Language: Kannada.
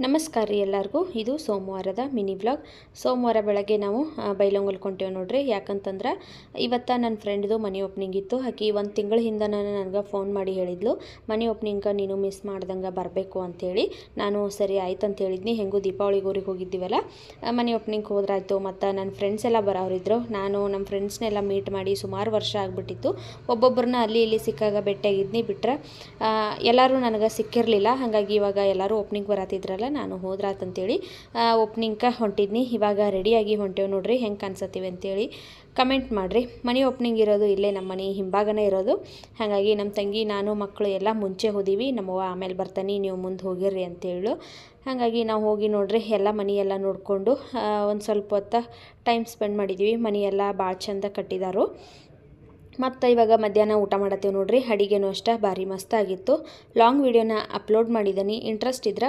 ನಮಸ್ಕಾರ ರೀ ಎಲ್ಲರಿಗೂ. ಇದು ಸೋಮವಾರದ ಮಿನಿ ವ್ಲಾಗ್. ಸೋಮವಾರ ಬೆಳಗ್ಗೆ ನಾವು ಬೈಲೊಂಗಲ್ ಕೊಂಟೇವೆ ನೋಡ್ರಿ. ಯಾಕಂತಂದ್ರೆ ಇವತ್ತು ನನ್ನ ಫ್ರೆಂಡ್ದು ಮನೆ ಓಪನಿಂಗ್ ಇತ್ತು. ಆಕಿ ಒಂದು ತಿಂಗಳ ಹಿಂದೆ ನನಗೆ ಫೋನ್ ಮಾಡಿ ಹೇಳಿದ್ಲು, ಮನೆ ಓಪನಿಂಗ್ಗೆ ನೀನು ಮಿಸ್ ಮಾಡ್ದಂಗೆ ಬರಬೇಕು ಅಂಥೇಳಿ. ನಾನು ಸರಿ ಆಯ್ತು ಅಂತ ಹೇಳಿದ್ನಿ. ಹೆಂಗೂ ದೀಪಾವಳಿಗೆ ಊರಿಗೆ ಹೋಗಿದ್ದೀವಲ್ಲ, ಮನೆ ಓಪನಿಂಗ್ ಹೋದ್ರಾಯ್ತು. ಮತ್ತು ನನ್ನ ಫ್ರೆಂಡ್ಸ್ ಎಲ್ಲ ಬರೋರಿದ್ರು. ನಾನು ನಮ್ಮ ಫ್ರೆಂಡ್ಸ್ನೆಲ್ಲ ಮೀಟ್ ಮಾಡಿ ಸುಮಾರು ವರ್ಷ ಆಗಿಬಿಟ್ಟಿತ್ತು. ಒಬ್ಬೊಬ್ಬರನ್ನ ಅಲ್ಲಿ ಇಲ್ಲಿ ಸಿಕ್ಕಾಗ ಭೇಟಿಯಾಗಿದ್ನಿ. ಬಿಟ್ಟರೆ ಎಲ್ಲರೂ ನನಗೆ ಸಿಕ್ಕಿರಲಿಲ್ಲ. ಹಾಗಾಗಿ ಇವಾಗ ಎಲ್ಲರೂ ಓಪನಿಂಗ್ ಬರತ್ತಿದ್ರಲ್ಲ, ನಾನು ಹೋದ್ರಾತಂತೇಳಿ ಓಪನಿಂಗ್ಗೆ ಹೊಂಟಿದ್ನಿ. ಇವಾಗ ರೆಡಿಯಾಗಿ ಹೊಂಟೇವೆ ನೋಡ್ರಿ. ಹೆಂಗೆ ಕಾಣಿಸತ್ತೀವಿ ಅಂತೇಳಿ ಕಮೆಂಟ್ ಮಾಡಿರಿ. ಮನೆ ಓಪನಿಂಗ್ ಇರೋದು ಇಲ್ಲೇ ನಮ್ಮ ಮನೆ ಹಿಂಭಾಗನೇ ಇರೋದು. ಹಾಗಾಗಿ ನಮ್ಮ ತಂಗಿ ನಾನು ಮಕ್ಕಳು ಎಲ್ಲ ಮುಂಚೆ ಹೋದೀವಿ. ನಮ್ಮವ್ವ ಆಮೇಲೆ ಬರ್ತಾನೆ, ನೀವು ಮುಂದೆ ಹೋಗಿರ್ರಿ ಅಂತೇಳು. ಹಾಗಾಗಿ ನಾವು ಹೋಗಿ ನೋಡ್ರಿ ಎಲ್ಲ ಮನೆಯೆಲ್ಲ ನೋಡಿಕೊಂಡು ಒಂದು ಸ್ವಲ್ಪ ಹೊತ್ತು ಟೈಮ್ ಸ್ಪೆಂಡ್ ಮಾಡಿದ್ದೀವಿ. ಮನೆಯೆಲ್ಲ ಭಾಳ ಚಂದ ಕಟ್ಟಿದಾರು. ಮತ್ತು ಇವಾಗ ಮಧ್ಯಾಹ್ನ ಊಟ ಮಾಡತ್ತೀವಿ ನೋಡ್ರಿ. ಅಡಿಗೆನೂ ಅಷ್ಟೇ ಭಾರಿ ಮಸ್ತಾಗಿತ್ತು. ಲಾಂಗ್ ವೀಡಿಯೋನ ಅಪ್ಲೋಡ್ ಮಾಡಿದ್ದೀನಿ. ಇಂಟ್ರೆಸ್ಟ್ ಇದ್ರೆ